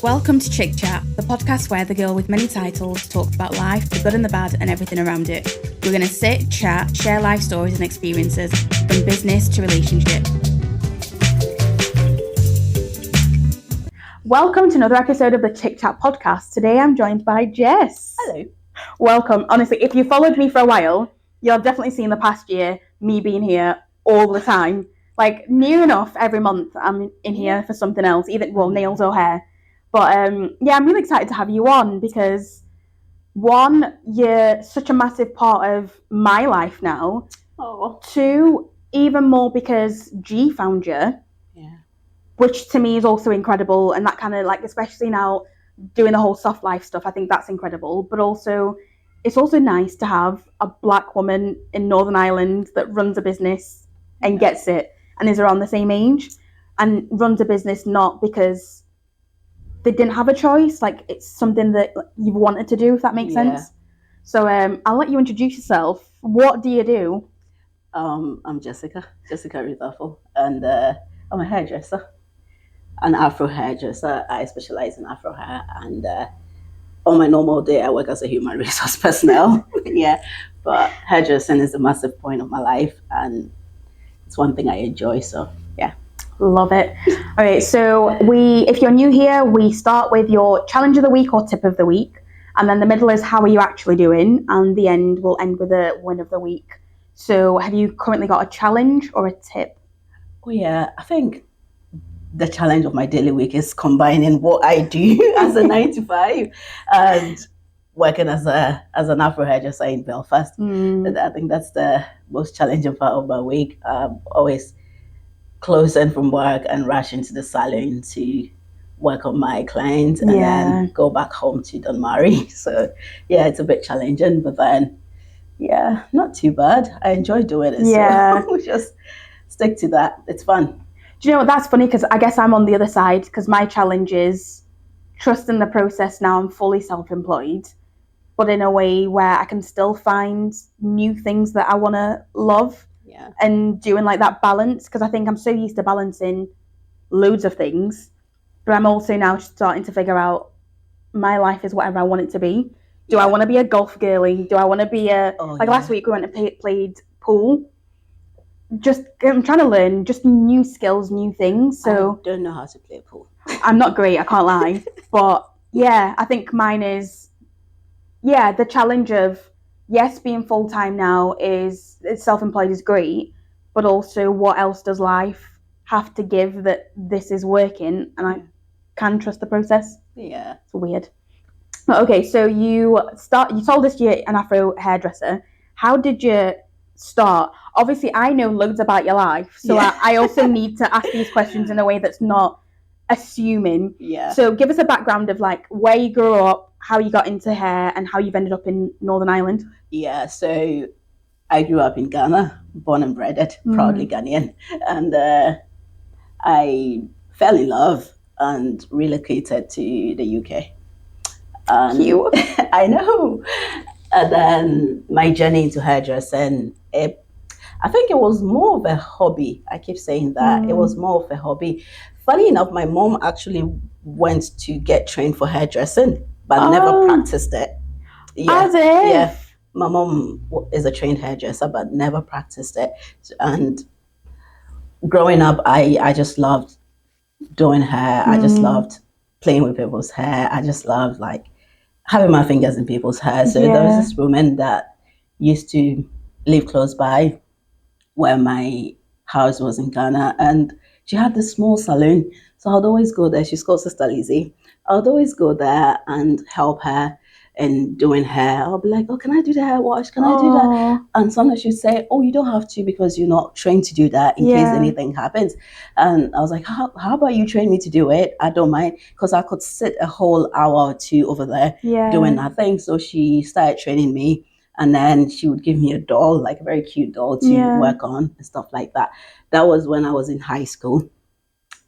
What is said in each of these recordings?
Welcome to Chik Chat, the podcast where the girl with many titles talks about life, the good and the bad, and everything around it. We're going to sit, chat, share life stories and experiences, from business to relationship. Welcome to another episode of the Chik Chat podcast. Today I'm joined by Jess. Hello. Welcome. Honestly, if you followed me for a while, you'll have definitely seen the past year me being here all the time. Like, near enough every month I'm in here for something else, either nails or hair. But I'm really excited to have you on because, one, you're such a massive part of my life now. Oh. Two, even more because G found you. Yeah. Which to me is also incredible. And that kind of like, especially now doing the whole soft life stuff, I think that's incredible. But also, it's also nice to have a black woman in Northern Ireland that runs a business and gets it and is around the same age and runs a business not because they didn't have a choice, like it's something that you've wanted to do, if that makes sense. So I'll let you introduce yourself. What do you do? I'm Jessica Rutherford, and I'm a hairdresser, an Afro hairdresser. I specialize in Afro hair, and on my normal day, I work as a human resource personnel. But hairdressing is a massive point of my life, and it's one thing I enjoy. So yeah. Love it. All right, so if you're new here, we start with your challenge of the week or tip of the week, and then the middle is how are you actually doing, and the end will end with a win of the week. So have you currently got a challenge or a tip? Oh yeah, I think the challenge of my daily week is combining what I do as a 9 to 5 and working as an Afro hairdresser in Belfast. I think that's the most challenging part of my week. Always closing from work and rush into the salon to work on my clients and then go back home to Dunmurry. So yeah, it's a bit challenging, but then not too bad. I enjoy doing it. So we just stick to that. It's fun. Do you know what, that's funny because I guess I'm on the other side because my challenge is trusting the process. Now I'm fully self-employed, but in a way where I can still find new things that I want to love. And doing like that balance, because I think I'm so used to balancing loads of things, but I'm also now starting to figure out my life is whatever I want it to be. Do I want to be a golf girly? Do I want to be last week we went and played pool. I'm trying to learn just new skills, new things. So I don't know how to play pool. I'm not great, I can't lie. But I think mine is the challenge of being full-time now is self-employed is great, but also what else does life have to give that this is working and I can trust the process? Yeah. It's weird. Okay, so you told us you're an Afro hairdresser. How did you start? Obviously, I know loads about your life, so I also need to ask these questions in a way that's not assuming. So give us a background of like where you grew up, how you got into hair, and how you've ended up in Northern Ireland. So I grew up in Ghana, born and bred, proudly Ghanaian, and I fell in love and relocated to the UK. Cute. I know. And then my journey into hairdressing, I think it was more of a hobby. I keep saying that. It was more of a hobby. Funny enough, my mom actually went to get trained for hairdressing, but never practiced it. As if? Yeah. My mom is a trained hairdresser, but never practiced it. And growing up, I just loved doing hair. I just loved playing with people's hair. I just loved like having my fingers in people's hair. So there was this woman that used to live close by where my house was in Ghana, and she had this small salon. So I'd always go there. She's called Sister Lizzie. I'd always go there and help her in doing hair. I'll be like, oh, can I do the hair wash? Can I do that? And sometimes she'd say, oh, you don't have to because you're not trained to do that in case anything happens. And I was like, how about you train me to do it? I don't mind, because I could sit a whole hour or two over there doing nothing. So she started training me. And then she would give me a doll, like a very cute doll to work on and stuff like that. That was when I was in high school.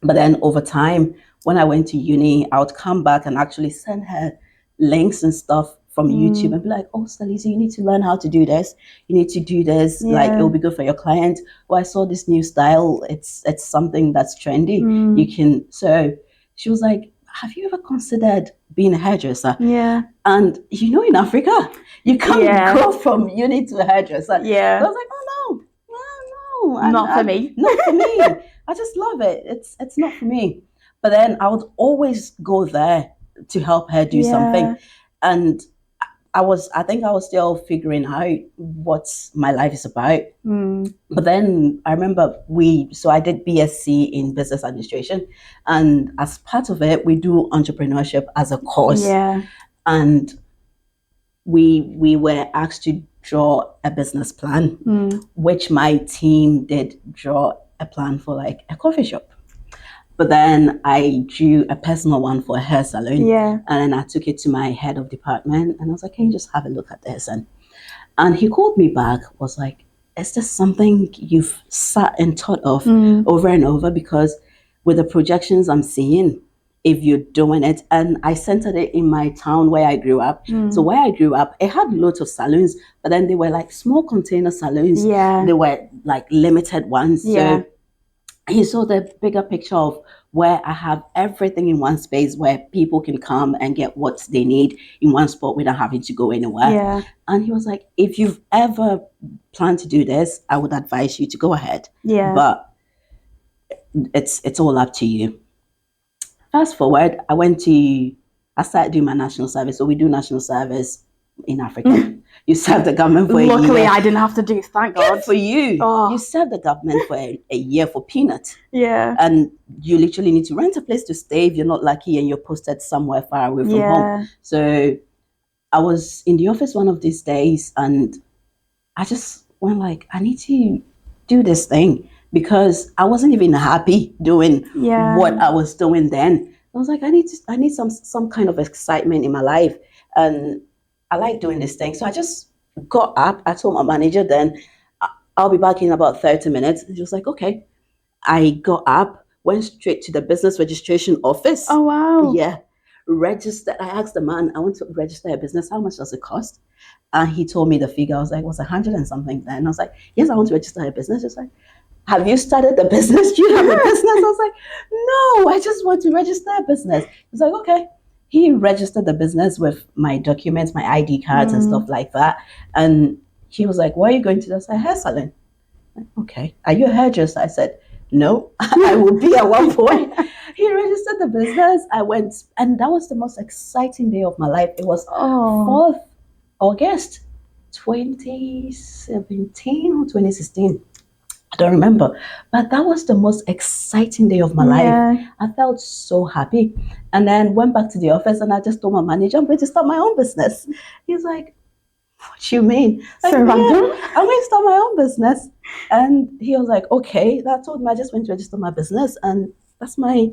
But then over time, when I went to uni, I would come back and actually send her links and stuff from YouTube and be like, oh, Stalisa, you need to learn how to do this. You need to do this. Like, it'll be good for your client. Oh, I saw this new style. It's something that's trendy. You can. So she was like, have you ever considered being a hairdresser? Yeah. And in Africa, you can't go from uni to a hairdresser. Yeah. So I was like, oh no. And not for me. Not for me. I just love it. It's not for me. But then I would always go there to help her do something. And I think I was still figuring out what my life is about. But then I remember I did BSc in business administration, and as part of it, we do entrepreneurship as a course. Yeah. And we were asked to draw a business plan, which my team did draw a plan for like a coffee shop. But then I drew a personal one for a hair salon. Yeah. And then I took it to my head of department and I was like, can you just have a look at this? And he called me back, was like, is this something you've sat and thought of over and over? Because with the projections I'm seeing, if you're doing it, and I centered it in my town where I grew up. So where I grew up, it had lots of salons, but then they were like small container salons. Yeah. They were like limited ones. Yeah. So he saw the bigger picture of where I have everything in one space where people can come and get what they need in one spot without having to go anywhere. Yeah. And he was like, if you've ever planned to do this, I would advise you to go ahead. Yeah. But it's all up to you. Fast forward, I started doing my national service. So we do national service in Africa. You serve the government for a year. Luckily, I didn't have to do, thank God. Good for you. Oh. You serve the government for a year for peanuts. Yeah. And you literally need to rent a place to stay if you're not lucky and you're posted somewhere far away from home. So I was in the office one of these days and I just went like, I need to do this thing because I wasn't even happy doing what I was doing then. I was like, I need some kind of excitement in my life. And I like doing this thing. So I just got up. I told my manager then, I'll be back in about 30 minutes. And she was like, okay. I got up, went straight to the business registration office. Oh, wow. Yeah. Registered. I asked the man, I want to register a business. How much does it cost? And he told me the figure. I was like, it was 100 and something then. I was like, yes, I want to register a business. Just like, have you started the business? Do you have a business? I was like, no, I just want to register a business. He's like, okay. He registered the business with my documents, my ID cards and stuff like that. And he was like, where are you going to? I said, hair salon. Okay. Are you a hairdresser? I said, no, I will be at one point. He registered the business. I went, and that was the most exciting day of my life. It was 4th August 2017 or 2016. I don't remember, but that was the most exciting day of my life. I felt so happy. And then went back to the office and I just told my manager, I'm going to start my own business. He's like, what do you mean? So random. I'm going to start my own business. And he was like, okay. That told me I just went to register my business and that's my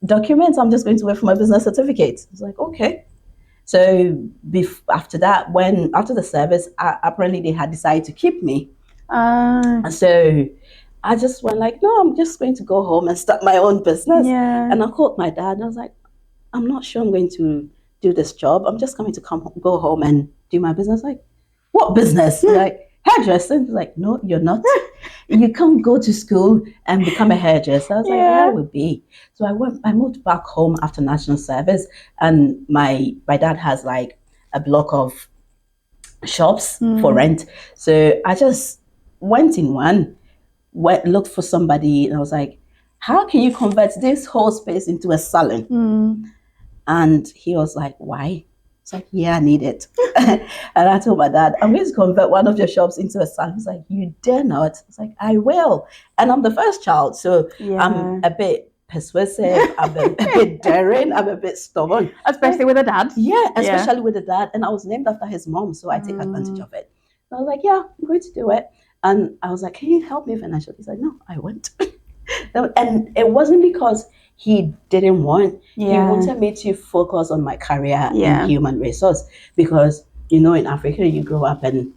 documents. I'm just going to wait for my business certificate. I was like, okay. So after that, after the service, apparently they had decided to keep me. And so I just went like, no, I'm just going to go home and start my own business. And I called my dad and I was like, I'm not sure I'm going to do this job. I'm just going to go home and do my business. Like, what business? Like, hairdressing? Like, no, you're not. You can't go to school and become a hairdresser. I was like, yeah, it would be. So I moved back home after national service and my dad has like a block of shops for rent. So I just went in one, looked for somebody, and I was like, how can you convert this whole space into a salon? And he was like, why? It's like, yeah, I need it. And I told my dad, I'm going to convert one of your shops into a salon. He's like, you dare not. It's like, I will. And I'm the first child, so I'm a bit persuasive, I'm a bit daring, I'm a bit stubborn. Especially with a dad. Yeah, especially with a dad. And I was named after his mom, so I take advantage of it. So I was like, yeah, I'm going to do it. And I was like, can you help me financially? He's like, no, I won't. And it wasn't because he didn't want. He wanted me to focus on my career in human resource. Because, in Africa, you grow up and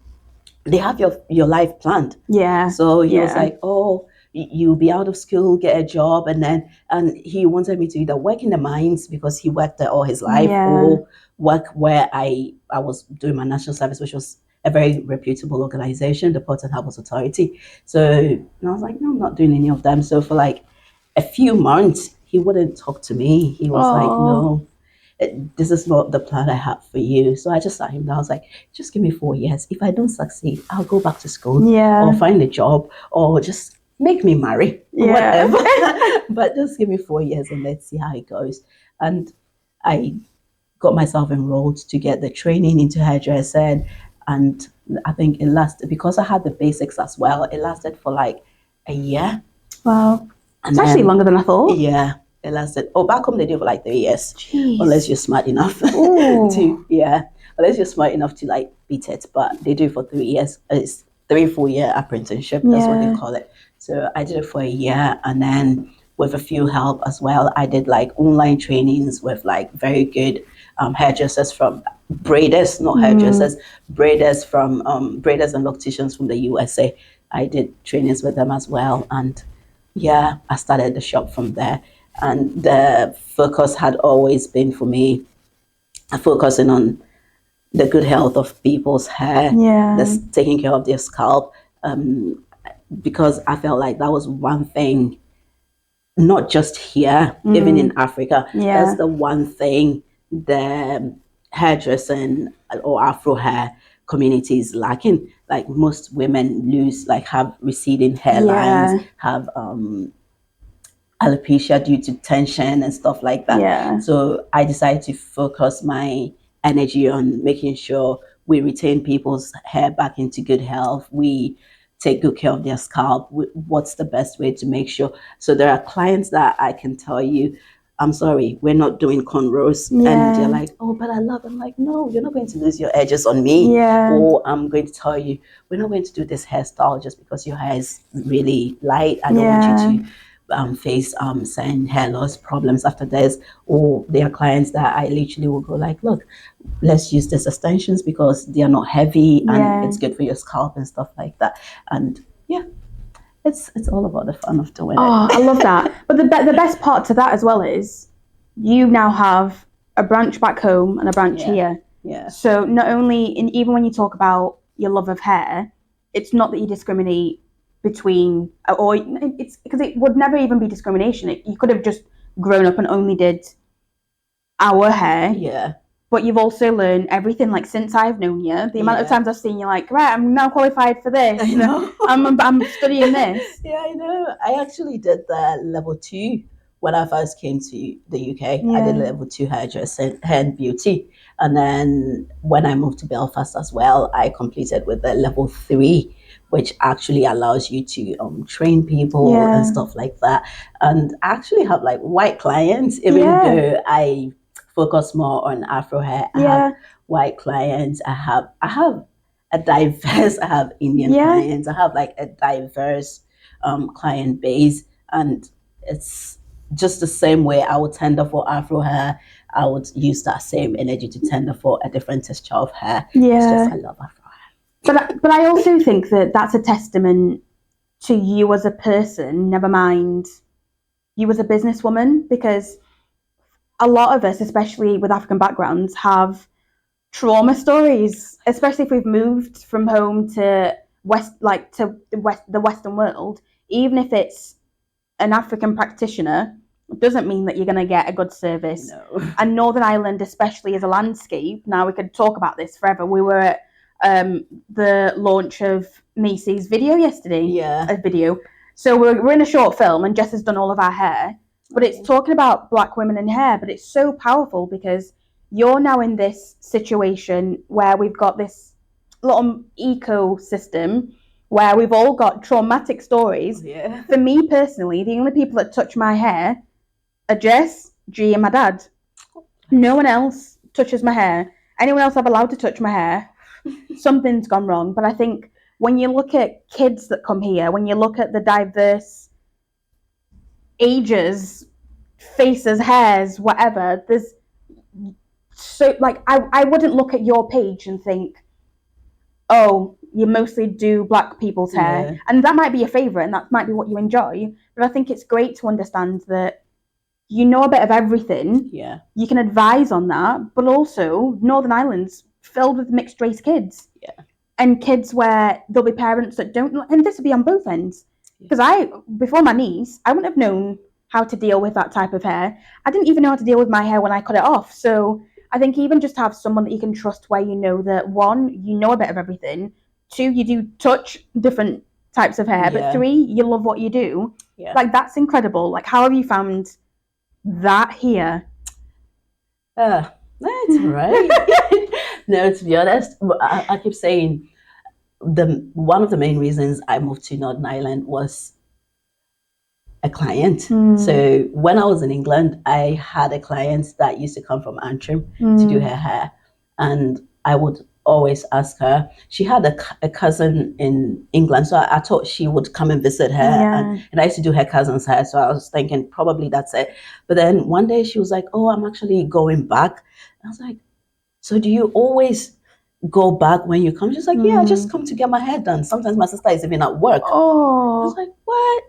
they have your life planned. So he was like, oh, you'll be out of school, get a job. And he wanted me to either work in the mines because he worked there all his life or work where I was doing my national service, which was a very reputable organization, the Port and Harbours Authority. So and I was like, no, I'm not doing any of them. So for like a few months, he wouldn't talk to me. He was like, no, this is not the plan I have for you. So I just sat him down. I was like, just give me 4 years. If I don't succeed, I'll go back to school or find a job or just make me marry, whatever. But just give me 4 years and let's see how it goes. And I got myself enrolled to get the training into hairdressing. And I think it lasted, because I had the basics as well, it lasted for like a year. Wow. And it's actually longer than I thought. Yeah, it lasted. Oh, back home they do for like 3 years. Jeez. Unless you're smart enough to, unless you're smart enough to like beat it. But they do it for 3 years. It's 3 full year apprenticeship. That's what they call it. So I did it for a year, and then with a few help as well, I did like online trainings with like very good hairdressers from braiders, not hairdressers, braiders from braiders and locticians from the USA. I did trainings with them as well, and I started the shop from there. And the focus had always been for me focusing on the good health of people's hair, taking care of their scalp, because I felt like that was one thing, not just here, even in Africa, that's the one thing the hairdressing or Afro hair community is lacking. Like most women have receding hairlines, have alopecia due to tension and stuff like that. So I decided to focus my energy on making sure we retain people's hair back into good health. We take good care of their scalp. What's the best way to make sure? So there are clients that I can tell you, I'm sorry, we're not doing cornrows. And they're like, oh, but I love it. I'm like, no, you're not going to lose your edges on me. Or I'm going to tell you, we're not going to do this hairstyle just because your hair is really light. I don't want you to face certain hair loss problems after this. Or there are clients that I literally will go like, look, let's use these extensions because they are not heavy and it's good for your scalp and stuff like that. And it's all about the fun of doing it. I love that. But the best part to that as well is you now have a branch back home and a branch here. So not only, even when you talk about your love of hair, it's not that you discriminate between, or it's because it would never even be discrimination. You could have just grown up and only did our hair. But you've also learned everything, like since I've known you, the amount of times I've seen you like, right, I'm now qualified for this. I know. I'm studying this. I know. I actually did the level 2 when I first came to the UK. I did level 2 hairdressing, hair and beauty. And then when I moved to Belfast as well, I completed with the level 3, which actually allows you to train people and stuff like that. And I actually have like white clients, even though I focus more on Afro hair. I have white clients. I have a diverse. I have Indian clients. I have like a diverse client base, and it's just the same way I would tender for Afro hair. I would use that same energy to tender for a different texture of hair. It's just I love Afro hair. But I also think that that's a testament to you as a person. Never mind you as a businesswoman, because a lot of us, especially with African backgrounds, have trauma stories, especially if we've moved from home to the Western world. Even if it's an African practitioner, it doesn't mean that you're going to get a good service. No. And Northern Ireland, especially as a landscape, now we could talk about this forever. We were at the launch of Macy's video yesterday. A video. So we're in a short film, and Jess has done all of our hair. But it's talking about Black women in hair, but it's so powerful because you're now in this situation where we've got this little ecosystem where we've all got traumatic stories. For me personally, the only people that touch my hair are Jess, G, and my dad. No one else touches my hair. Anyone else I've allowed to touch my hair, something's gone wrong. But I think when you look at kids that come here, when you look at the diverse ages, faces, hairs, whatever, there's so like I wouldn't look at your page and think, oh, you mostly do Black people's hair, and that might be your favorite and that might be what you enjoy, but I think it's great to understand that you know a bit of everything. Yeah. You can advise on that, but also Northern Ireland's filled with mixed race kids. Yeah. And kids where there'll be parents that don't, and this will be on both ends. Because before my niece, I wouldn't have known how to deal with that type of hair. I didn't even know how to deal with my hair when I cut it off. So I think even just have someone that you can trust where you know that, one, you know a bit of everything. Two, you do touch different types of hair. But three, you love what you do. Yeah. Like, that's incredible. Like, how have you found that here? That's right. No, to be honest, I keep saying one of the main reasons I moved to Northern Ireland was a client. So when I was in England, I had a client that used to come from Antrim to do her hair, and I would always ask her. She had a cousin in England, so I thought she would come and visit her, and I used to do her cousin's hair. So I was thinking probably that's it. But then one day she was like, "Oh, I'm actually going back." I was like, "So do you always go back when you come?" She's like, "Yeah, I just come to get my hair done. Sometimes my sister is even at work." Oh. I was like, "What?"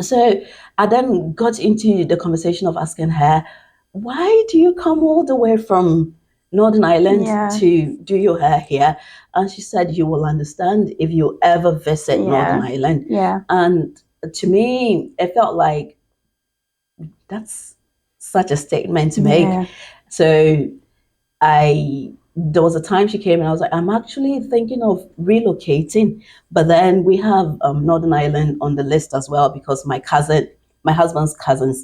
So I then got into the conversation of asking her, "Why do you come all the way from Northern Ireland to do your hair here?" And she said, "You will understand if you ever visit Northern Ireland." And to me, it felt like that's such a statement to make. So there was a time she came and I was like, "I'm actually thinking of relocating." But then we have Northern Ireland on the list as well because my husband's cousin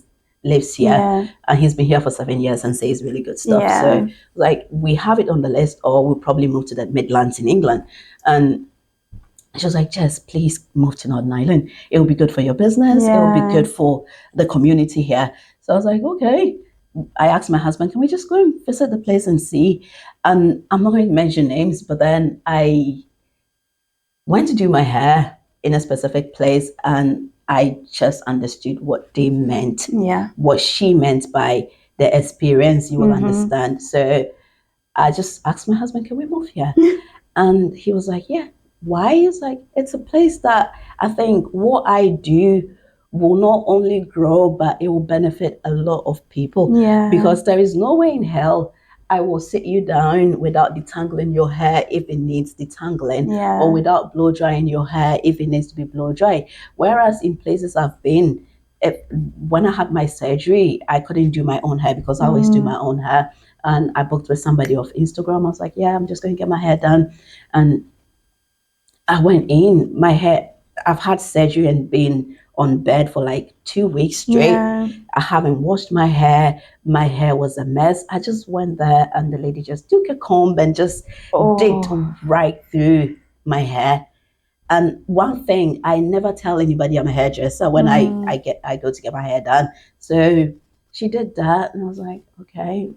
lives here and he's been here for 7 years and says really good stuff. So like we have it on the list, or we'll probably move to the Midlands in England. And she was like, "Jess, please move to Northern Ireland. It will be good for your business. It will be good for the community here." So I was like, okay. I asked my husband, "Can we just go and visit the place and see?" And I'm not going to mention names, but then I went to do my hair in a specific place and I just understood what they meant. What she meant by the experience, you will understand. So I just asked my husband, "Can we move here?" And he was like, "Yeah." Why? It's like, it's a place that I think what I do will not only grow, but it will benefit a lot of people. Because there is no way in hell I will sit you down without detangling your hair if it needs detangling, or without blow drying your hair if it needs to be blow dry. Whereas in places I've been, when I had my surgery, I couldn't do my own hair because I always do my own hair. And I booked with somebody off Instagram. I was like, "Yeah, I'm just going to get my hair done." And I went in, my hair, I've had surgery and been on bed for like 2 weeks straight. I haven't washed my hair. My hair was a mess. I just went there and the lady just took a comb and just digged right through my hair. And one thing, I never tell anybody I'm a hairdresser when I go to get my hair done. So she did that and I was like, okay.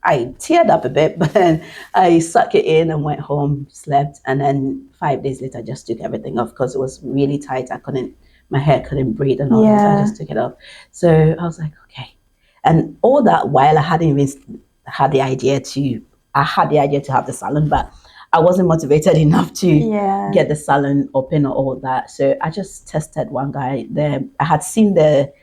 I teared up a bit, but then I sucked it in and went home, slept, and then 5 days later I just took everything off because it was really tight. My hair couldn't breathe and all that, so I just took it off. So I was like, okay. And all that while I hadn't even had the idea to have the salon, but I wasn't motivated enough to get the salon open or all that. So I just tested one guy there. I had seen the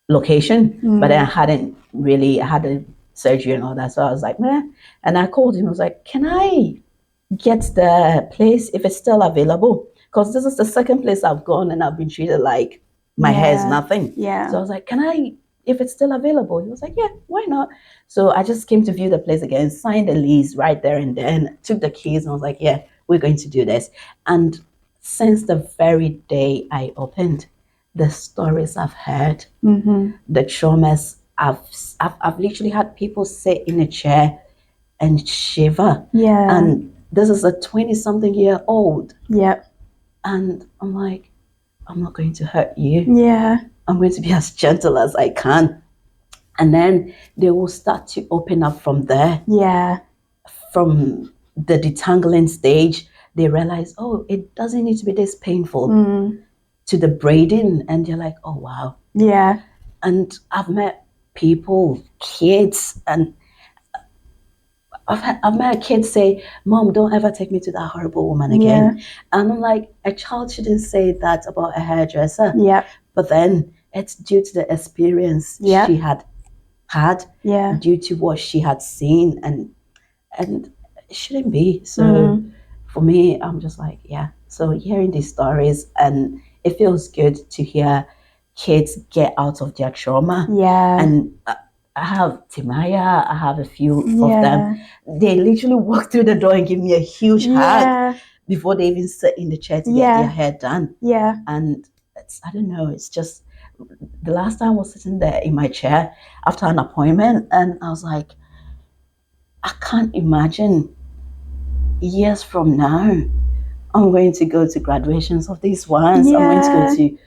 location, but then I had a surgery and all that. So I was like, "Meh." And I called him. I was like, "Can I get the place if it's still available? Because this is the second place I've gone and I've been treated like my hair is nothing." So I was like, "Can I, if it's still available?" He was like, "Yeah, why not?" So I just came to view the place again, signed the lease right there and then, took the keys and I was like, "Yeah, we're going to do this." And since the very day I opened, the stories I've heard, the traumas, I've literally had people sit in a chair and shiver. And this is a 20-something-year-old. And I'm like, "I'm not going to hurt you. I'm going to be as gentle as I can." And then they will start to open up from there. From the detangling stage, they realize, oh, it doesn't need to be this painful. To the braiding, and you're like, "Oh wow." And I've met people, kids, and I've met kids say, "Mom, don't ever take me to that horrible woman again." And I'm like, a child shouldn't say that about a hairdresser. But then it's due to the experience Yeah. she had had, Yeah. due to what she had seen, and it shouldn't be. So for me, I'm just like, yeah. So hearing these stories, and it feels good to hear kids get out of their trauma. Yeah. And I have Timaya, I have a few Yeah. of them. They literally walk through the door and give me a huge hug Yeah. before they even sit in the chair to get Yeah. their hair done. Yeah. And it's, I don't know, it's just the last time I was sitting there in my chair after an appointment, and I was like, I can't imagine years from now I'm going to go to graduations of these ones. I'm going to go Yeah. to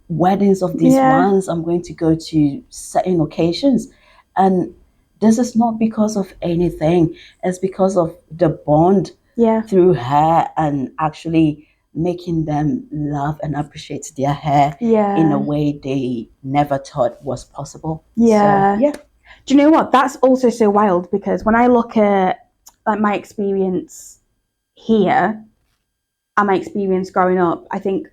weddings of these Yeah. ones. I'm going to go to certain occasions. And this is not because of anything. It's because of the bond Yeah. through hair, and actually making them love and appreciate their hair Yeah. in a way they never thought was possible. Yeah. So, yeah. Do you know what? That's also so wild, because when I look at like my experience here and my experience growing up, I think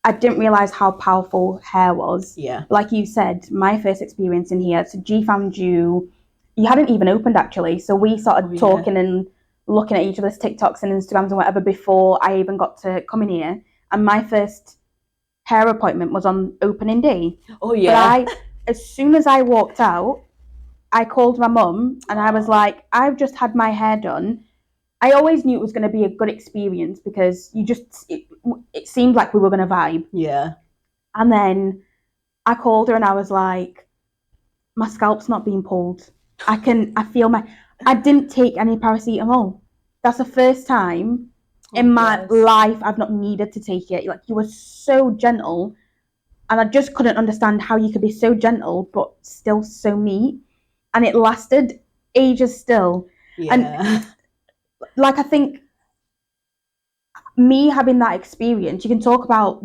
I didn't realize how powerful hair was. Yeah. Like you said, my first experience in here, so G found you, you hadn't even opened actually. So we started talking and looking at each other's TikToks and Instagrams and whatever before I even got to come in here. And my first hair appointment was on opening day. Oh, yeah. But as soon as I walked out, I called my mum and I was like, I've just had my hair done. I always knew it was going to be a good experience because it seemed like we were going to vibe. Yeah. And then I called her and I was like, my scalp's not being pulled. I didn't take any paracetamol. That's the first time in my life I've not needed to take it. Like, you were so gentle, and I just couldn't understand how you could be so gentle but still so neat. And it lasted ages still. Yeah. And like, I think me having that experience, you can talk about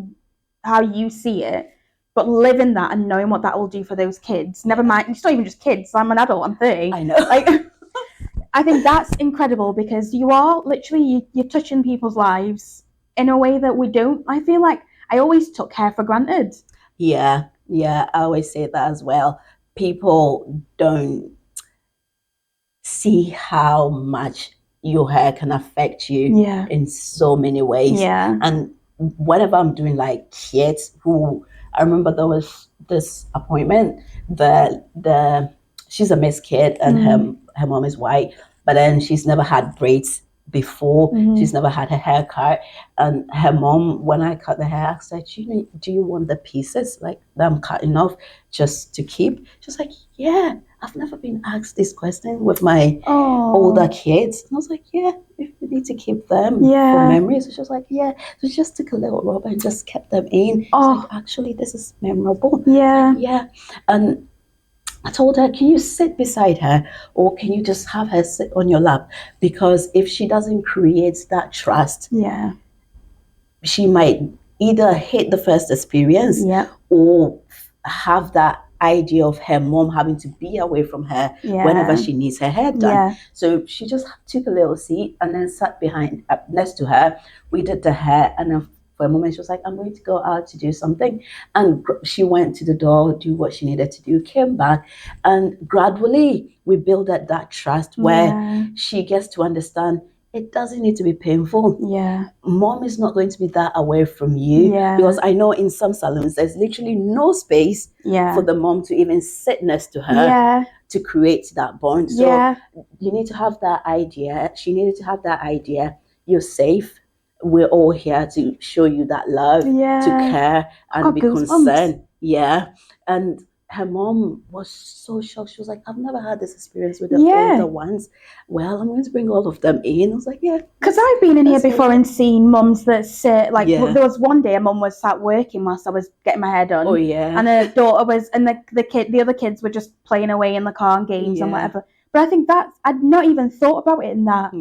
how you see it, but living that and knowing what that will do for those kids, never mind, it's not even just kids, I'm an adult, I'm 30. I know. Like, I think that's incredible, because you are literally, you're touching people's lives in a way that we don't. I feel like I always took hair for granted. Yeah, I always say that as well. People don't see how much your hair can affect you in so many ways. Yeah. And whenever I'm doing like kids who, I remember there was this appointment, she's a mixed kid, and her mom is white, but then she's never had braids before. She's never had her hair cut. And her mom, when I cut the hair, I said, do you want the pieces like that I'm cutting off just to keep? She's like, yeah, I've never been asked this question with my older kids. And I was like, yeah, if you need to keep them for memories. So she was like, yeah. So she just took a little rubber and just kept them in. She's like, actually, this is memorable. Yeah. Like, yeah. And I told her, can you sit beside her, or can you just have her sit on your lap? Because if she doesn't create that trust, she might either hate the first experience or have that idea of her mom having to be away from her whenever she needs her hair done. So she just took a little seat and then sat next to her. We did the hair, and then for a moment she was like, I'm going to go out to do something. And she went to the door, do what she needed to do, came back, and gradually we built that trust where she gets to understand it doesn't need to be painful. Yeah. Mom is not going to be that away from you. Because I know in some salons there's literally no space for the mom to even sit next to her to create that bond. So you need to have that idea. She needed to have that idea. You're safe. We're all here to show you that love, to care, and be concerned. Yeah. And her mom was so shocked. She was like, I've never had this experience with the older ones. Well, I'm going to bring all of them in. I was like, yeah. Because I've been in here before and seen mums that sit, like, there was one day a mum was sat working whilst I was getting my hair done. Oh, yeah. And her daughter was, and the other kids were just playing away in the car and games and whatever. But I think I'd not even thought about it in that.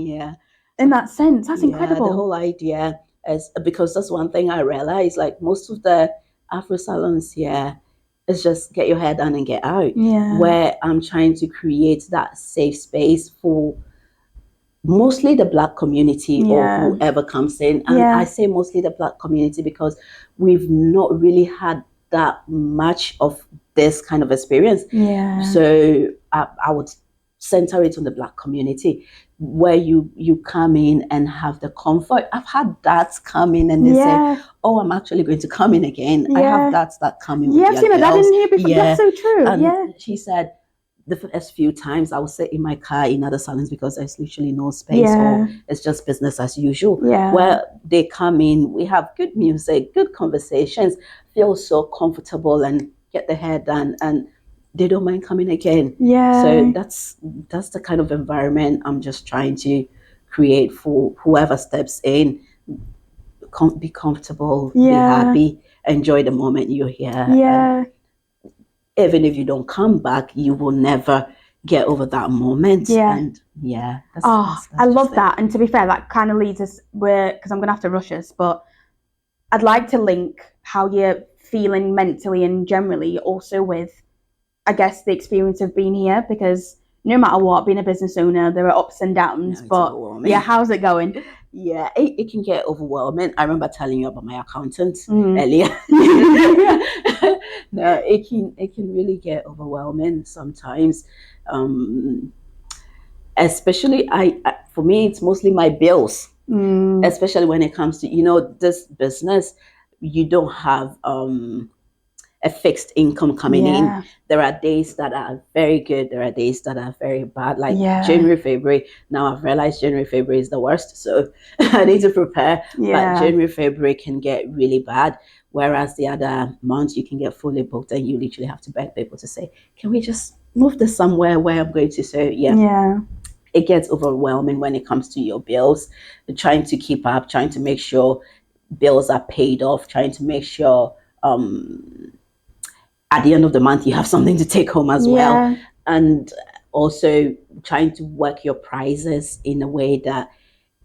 In that sense. That's incredible. The whole idea is, because that's one thing I realized, like most of the Afro salons here, it's just get your hair done and get out. Where I'm trying to create that safe space for mostly the Black community or whoever comes in. And I say mostly the Black community because we've not really had that much of this kind of experience. Yeah. So I would center it on the Black community, where you come in and have the comfort. I've had dads come in and they say, "Oh, I'm actually going to come in again." I have dads that come in with I've their seen a dad girls. in here before. That's so true. And she said the first few times I would sit in my car in other salons because there's literally no space, or it's just business as usual. Where they come in, we have good music, good conversations, feel so comfortable and get their hair done, and they don't mind coming again. So that's the kind of environment I'm just trying to create for whoever steps in. Be comfortable, be happy, enjoy the moment you're here. Even if you don't come back, you will never get over that moment. And I love that. And to be fair, that kind of leads us because I'm going to have to rush us, but I'd like to link how you're feeling mentally and generally also with, I guess, the experience of being here, because no matter what, being a business owner, there are ups and downs. But how's it going? Yeah, it can get overwhelming. I remember telling you about my accountant earlier. No, it can really get overwhelming sometimes. Especially for me, it's mostly my bills. Especially when it comes to this business, you don't have a fixed income coming in. There are days that are very good. There are days that are very bad. Like January, February. Now I've realized January, February is the worst. So I need to prepare. But January, February can get really bad. Whereas the other months you can get fully booked and you literally have to beg people to say, can we just move this somewhere where I'm going to? So it gets overwhelming when it comes to your bills. Trying to keep up, trying to make sure bills are paid off, trying to make sure at the end of the month you have something to take home as well, and also trying to work your prices in a way that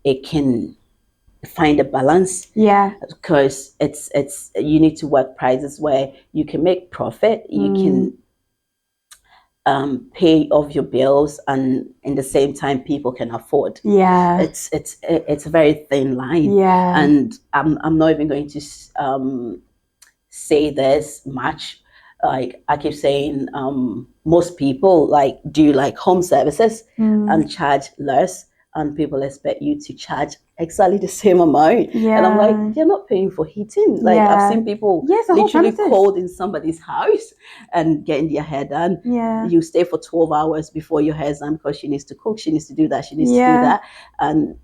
it can find a balance, because it's you need to work prices where you can make profit, you can pay off your bills, and in the same time people can afford. It's a very thin line, and I'm not even going to say this much. Like I keep saying, most people do home services and charge less, and people expect you to charge exactly the same amount. And I'm like, you're not paying for heating. I've seen people literally cold in somebody's house and getting their hair done. You stay for 12 hours before your hair's done because she needs to cook, she needs to do that, she needs to do that. And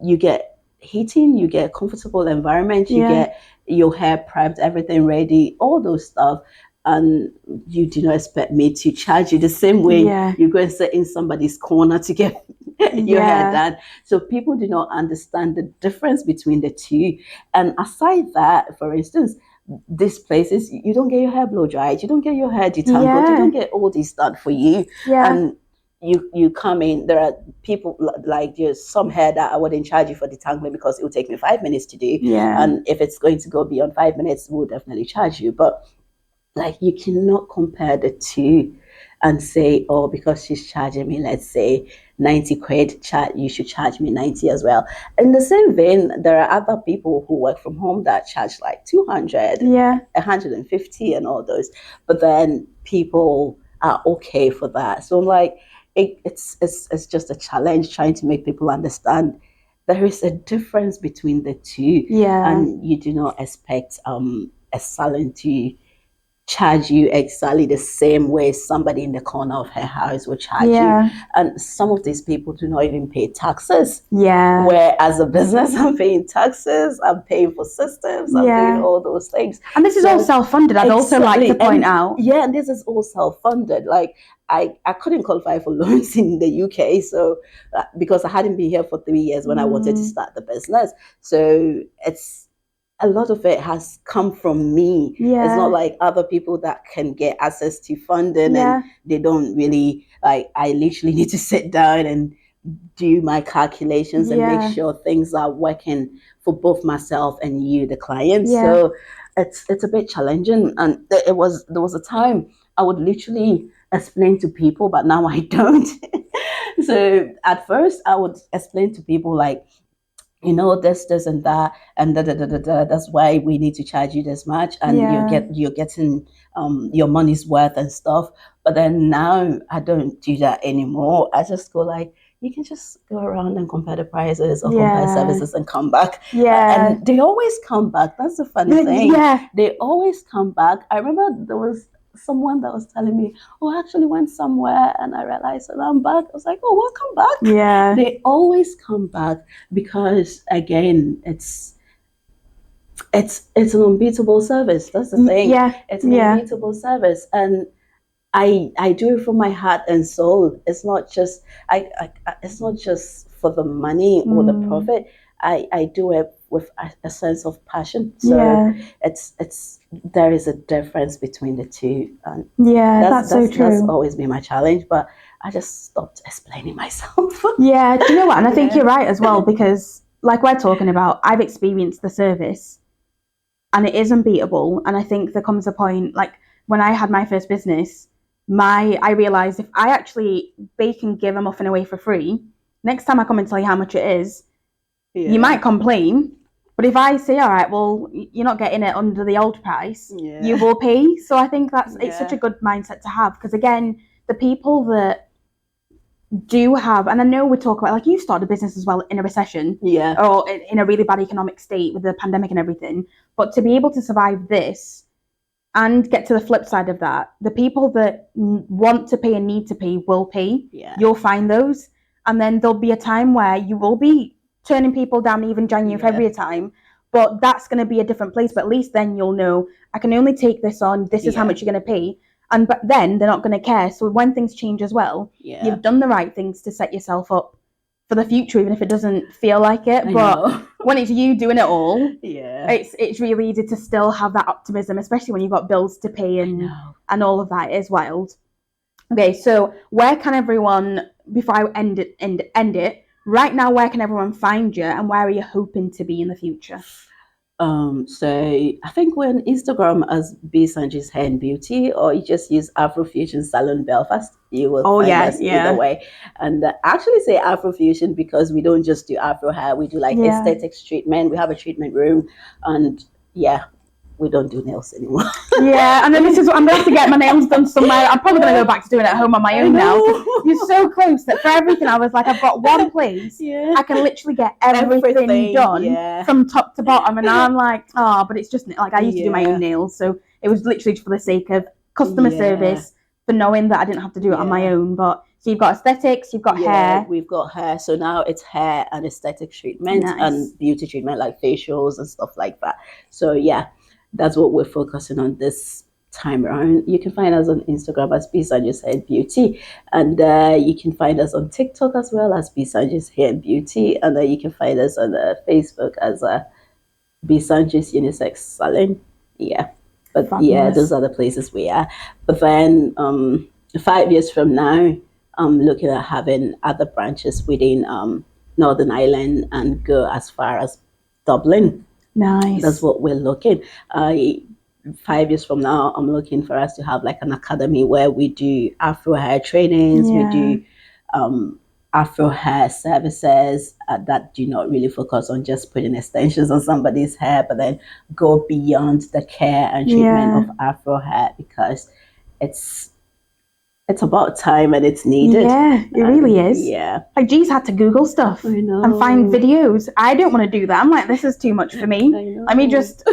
you get heating, you get a comfortable environment, you get your hair prepped, everything ready, all those stuff. And you do not expect me to charge you the same way you go and sit in somebody's corner to get your hair done. So people do not understand the difference between the two. And aside that, for instance, these places, you don't get your hair blow dried, you don't get your hair detangled, you don't get all these done for you. And you come in, there are people there's some hair that I wouldn't charge you for detangling because it will take me 5 minutes to do. And if it's going to go beyond 5 minutes, we'll definitely charge you. But you cannot compare the two and say, oh, because she's charging me, let's say 90 quid, you should charge me 90 as well. In the same vein, there are other people who work from home that charge 200, 150 and all those. But then people are okay for that. So I'm like, it's just a challenge trying to make people understand there is a difference between the two. And you do not expect a salon to charge you exactly the same way somebody in the corner of her house will charge you. And some of these people do not even pay taxes. Where as a business, I'm paying taxes, I'm paying for systems, I'm doing all those things. And this is all self-funded, I'd also like to point out. And this is all self-funded. I couldn't qualify for loans in the UK, so because I hadn't been here for 3 years when I wanted to start the business. So a lot of it has come from me. It's not like other people that can get access to funding and they don't really I literally need to sit down and do my calculations and make sure things are working for both myself and you, the client. So it's a bit challenging. And there was a time I would literally explain to people, but now I don't. So at first I would explain to people this, and that, and da. That's why we need to charge you this much, and you're getting your money's worth and stuff. But then now I don't do that anymore. I just go like, you can just go around and compare the prices or compare services and come back. And they always come back. That's the funny thing. They always come back. I remember there was someone that was telling me, oh, I actually went somewhere and I realized that I'm back. I was like, oh, welcome back. Yeah. They always come back because, again, it's an unbeatable service. That's the thing. It's an unbeatable service. And I do it from my heart and soul. It's not just it's not just for the money or the profit. I do it with a sense of passion. So it's there is a difference between the two. And that's so true. That's always been my challenge, but I just stopped explaining myself. Do you know what? And I think you're right as well, because like we're talking about, I've experienced the service and it is unbeatable. And I think there comes a point, like when I had my first business, I realized if I actually bake and give a muffin away for free, next time I come and tell you how much it is, you might complain. But if I say, all right, well, you're not getting it under the old price, you will pay. So I think it's such a good mindset to have, because again, the people that do have, and I know we talk about, like, you started a business as well in a recession, or in a really bad economic state with the pandemic and everything, but to be able to survive this and get to the flip side of that, the people that want to pay and need to pay will pay. You'll find those, and then there'll be a time where you will be turning people down, even January, February time, but that's going to be a different place. But at least then you'll know, I can only take this on, this is how much you're going to pay. And but then they're not going to care. So when things change as well, you've done the right things to set yourself up for the future, even if it doesn't feel like it. But when it's you doing it all, it's really easy to still have that optimism, especially when you've got bills to pay and all of that. It is wild. Okay, so where can everyone, before I end it right now, where can everyone find you, and where are you hoping to be in the future? So I think we're on Instagram as B Sanjay's Hair and Beauty, or you just use Afrofusion Salon Belfast. You will find us either way. And I actually say Afrofusion because we don't just do Afro hair. We do like aesthetics treatment. We have a treatment room, and we don't do nails anymore. And then this is what I'm going to have to get my nails done somewhere. I'm probably going to go back to doing it at home on my own now. You're so close that for everything I was like, I've got one place I can literally get everything done from top to bottom, and now I'm like, but it's just like I used to do my own nails, so it was literally for the sake of customer service, for knowing that I didn't have to do it on my own. But so you've got aesthetics, you've got hair. We've got hair. So now it's hair and aesthetic treatment and beauty treatment, like facials and stuff like that. So that's what we're focusing on this time around. You can find us on Instagram as B Sanjay's Hair and Beauty, and you can find us on TikTok as well as B Sanjay's Hair and Beauty, and you can find us on Facebook as B Sanjay's Unisex Salon. But those are the places we are. But then 5 years from now, I'm looking at having other branches within Northern Ireland and go as far as Dublin. Nice. That's what we're looking. 5 years from now, I'm looking for us to have like an academy where we do Afro hair trainings. We do Afro hair services that do not really focus on just putting extensions on somebody's hair, but then go beyond the care and treatment of Afro hair, because it's about time and it's needed. It really is. Like, G's had to Google stuff and find videos. I don't want to do that. I'm like, this is too much for me. Let me just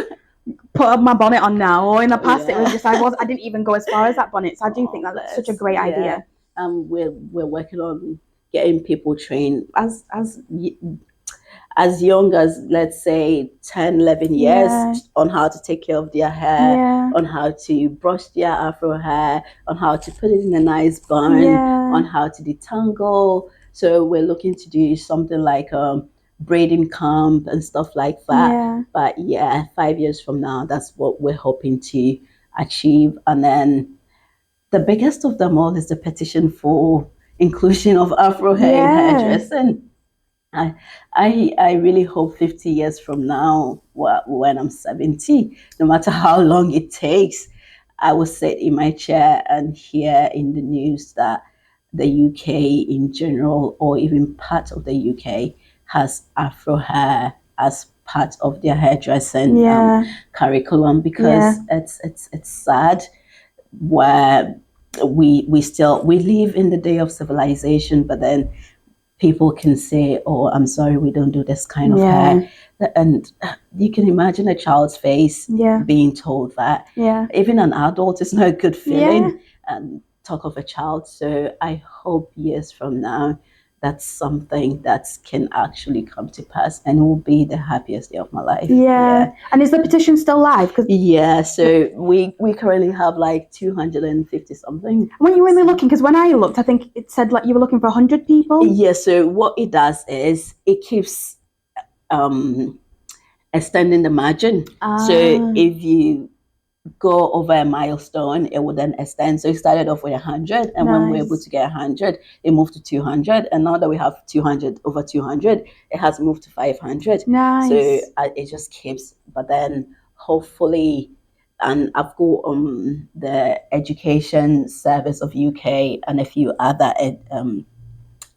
put my bonnet on now. Or in the past, it was just I didn't even go as far as that bonnet. So I do think that's such a great idea. We're working on getting people trained as young as, let's say, 10, 11 years on how to take care of their hair, on how to brush their Afro hair, on how to put it in a nice bun, on how to detangle. So we're looking to do something like braiding camp and stuff like that. But 5 years from now, that's what we're hoping to achieve. And then the biggest of them all is the petition for inclusion of Afro hair in hairdressing. I really hope 50 years from now, when I'm 70, no matter how long it takes, I will sit in my chair and hear in the news that the UK in general, or even part of the UK, has Afro hair as part of their hairdressing Yeah. curriculum, because it's sad where we live in the day of civilization, but then people can say, "Oh, I'm sorry, we don't do this kind of hair," and you can imagine a child's face being told that. Yeah. Even an adult is not a good feeling, Yeah. and talk of a child. So I hope years from now, that's something that can actually come to pass, and will be the happiest day of my life. Yeah. And is the petition still live? Yeah, so we currently have like 250 something. When you were really looking, because when I looked, I think it said like you were looking for 100 people. Yeah, so what it does is it keeps extending the margin. So if you go over a milestone, it will then extend. So it started off with 100, and when we were able to get 100, it moved to 200, and now that we have 200 over 200, it has moved to 500. Nice. So it just keeps. But then hopefully, and I've got the Education Service of UK and a few other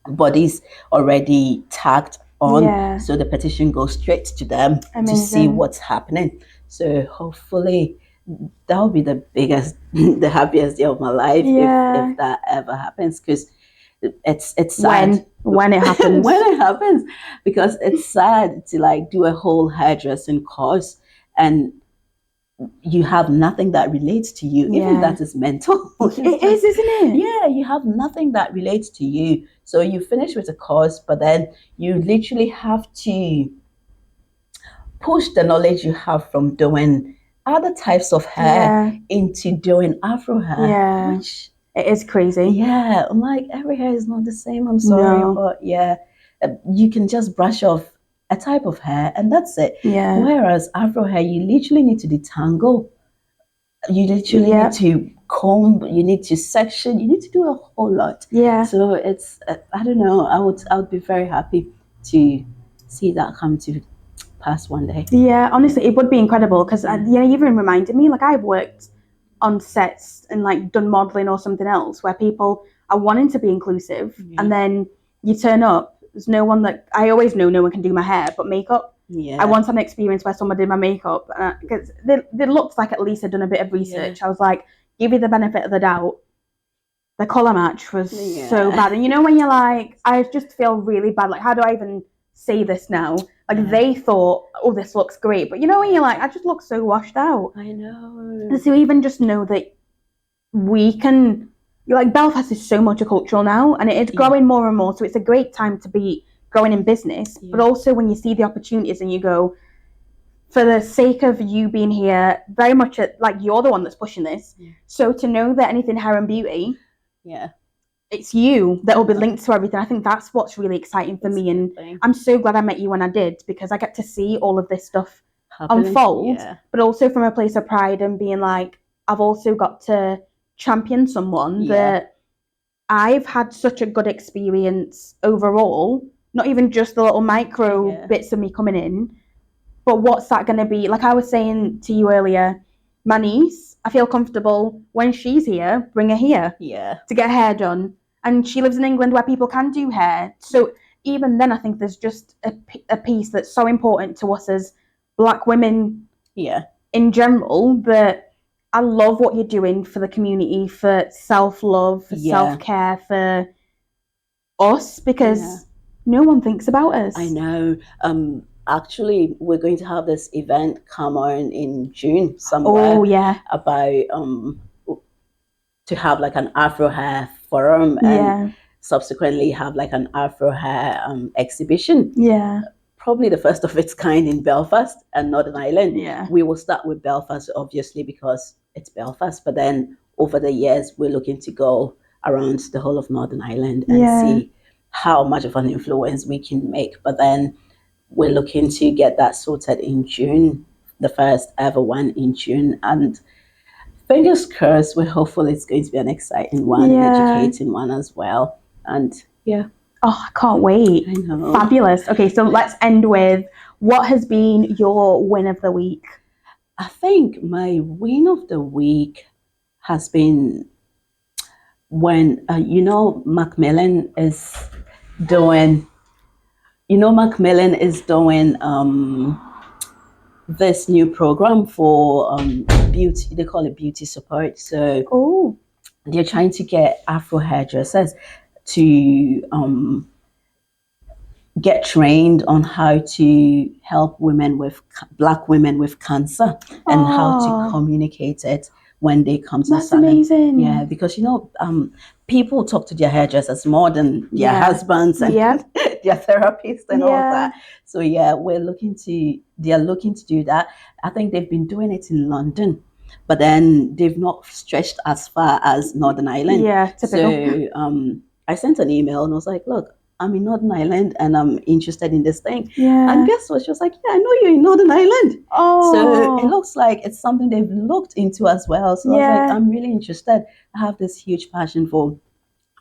bodies already tagged on, so the petition goes straight to them to see what's happening. So hopefully that'll be the biggest, the happiest day of my life if that ever happens, because it's sad when it happens. When it happens, because it's sad to like do a whole hairdressing course and you have nothing that relates to you. Even that is mental. It is, isn't it? Yeah, you have nothing that relates to you. So you finish with a course, but then you literally have to push the knowledge you have from doing other types of hair into doing Afro hair. Yeah. Which, it is crazy. Yeah, I'm like, every hair is not the same. I'm sorry, but you can just brush off a type of hair and that's it. Yeah. Whereas Afro hair, you literally need to detangle. You literally need to comb. You need to section. You need to do a whole lot. Yeah. So it's I don't know. I would be very happy to see that come to pass one day. Yeah, honestly, it would be incredible because you even reminded me. Like I've worked on sets and like done modeling or something else where people are wanting to be inclusive, and then you turn up. There's no one that I always know. No one can do my hair, but makeup. Yeah. I once had an experience where someone did my makeup because they looked like at least I'd done a bit of research. I was like, give you the benefit of the doubt. The colour match was so bad, and you know when you're like, I just feel really bad. Like, how do I even say this now? Like they thought, oh, this looks great, but you know when you're like, I just look so washed out. I know. And so even just know that we can. Like Belfast is so multicultural now, and it is growing more and more. So it's a great time to be growing in business, but also when you see the opportunities and you go, for the sake of you being here, very much like you're the one that's pushing this. So to know that anything hair and beauty, it's you that will be linked to everything. I think that's what's really exciting for me, and I'm so glad I met you when I did, because I get to see all of this stuff unfold, but also from a place of pride and being like, I've also got to champion someone that I've had such a good experience overall, not even just the little micro bits of me coming in, but what's that going to be? Like I was saying to you earlier, my niece, I feel comfortable when she's here, bring her here to get her hair done. And she lives in England where people can do hair. So even then, I think there's just a piece that's so important to us as Black women in general, that I love what you're doing for the community, for self-love, for self-care, for us, because no one thinks about us. I know. Actually, we're going to have this event come on in June somewhere. Oh, yeah. About to have like an Afro hair forum and subsequently have like an Afro hair exhibition. Yeah. Probably the first of its kind in Belfast and Northern Ireland. Yeah. We will start with Belfast, obviously, because it's Belfast. But then over the years, we're looking to go around the whole of Northern Ireland and see how much of an influence we can make. But then we're looking to get that sorted in June, the first ever one in June. And fingers crossed, we're hopeful it's going to be an exciting one, an educating one as well. And oh, I can't wait. I know. Fabulous. Okay, so let's end with, what has been your win of the week? I think my win of the week has been when, Macmillan is doing, Macmillan is doing this new program for beauty. They call it beauty support. So Oh, they're trying to get Afro hairdressers to get trained on how to help Black women with cancer, and how to communicate it when they come to the that's salon. amazing. Yeah, because people talk to their hairdressers more than their husbands and their therapists and all that. So they are looking to do that. I think they've been doing it in London, but then they've not stretched as far as Northern Ireland. Yeah, typical. So I sent an email and I was like, look, I'm in Northern Ireland and I'm interested in this thing. Yeah. And guess what? She was like, yeah, I know you're in Northern Ireland. Oh. So it looks like it's something they've looked into as well. So I was like, I'm really interested. I have this huge passion for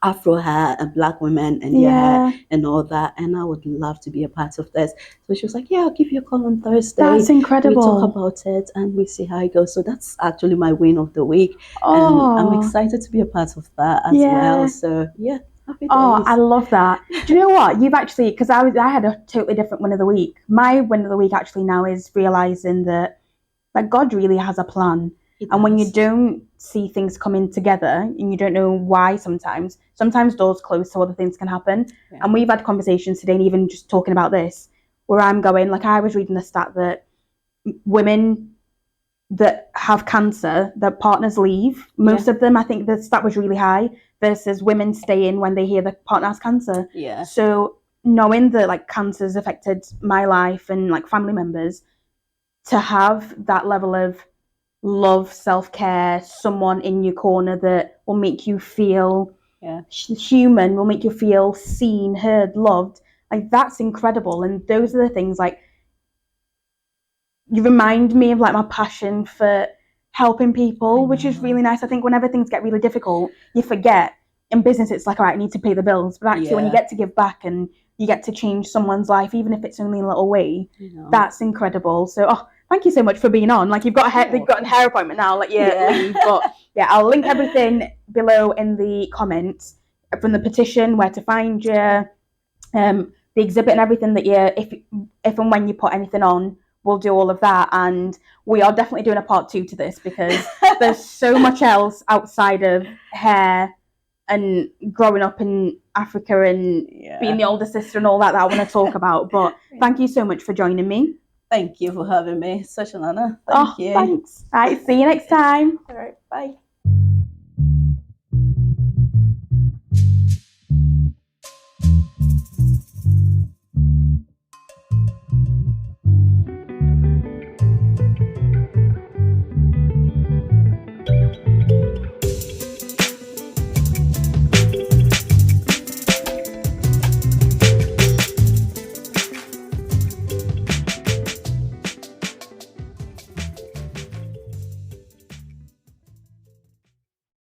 Afro hair and Black women and their hair and all that. And I would love to be a part of this. So she was like, yeah, I'll give you a call on Thursday. That's incredible. We talk about it and we see how it goes. So that's actually my win of the week. And I'm excited to be a part of that as well. So yeah. I love that. Do you know what? You've actually, because I had a totally different win of the week. My win of the week actually now is realizing that God really has a plan. And when you don't see things coming together and you don't know why sometimes doors close so other things can happen. Yeah. And we've had conversations today and even just talking about this where I'm going, like I was reading the stat that women that have cancer, their partners leave. Most of them, I think the stat was really high, versus women stay in when they hear the partner has cancer. Yeah. So knowing that cancer's affected my life and family members, to have that level of love, self-care, someone in your corner that will make you feel human, will make you feel seen, heard, loved, that's incredible. And those are the things you remind me of my passion for helping people, which is really nice. I think whenever things get really difficult, you forget. In business, it's all right, I need to pay the bills. But actually, when you get to give back and you get to change someone's life, even if it's only in a little way, that's incredible. So, thank you so much for being on. You've got a hair appointment now. Leave. But I'll link everything below in the comments, from the petition, where to find you, the exhibit, and everything that if and when you put anything on. We'll do all of that, and we are definitely doing a part 2 to this, because there's so much else outside of hair and growing up in Africa and being the older sister and all that I want to talk about. But thank you so much for joining me. Thank you for having me. Such an honor. Thank you. Thanks. All right, see you next time. All right, bye.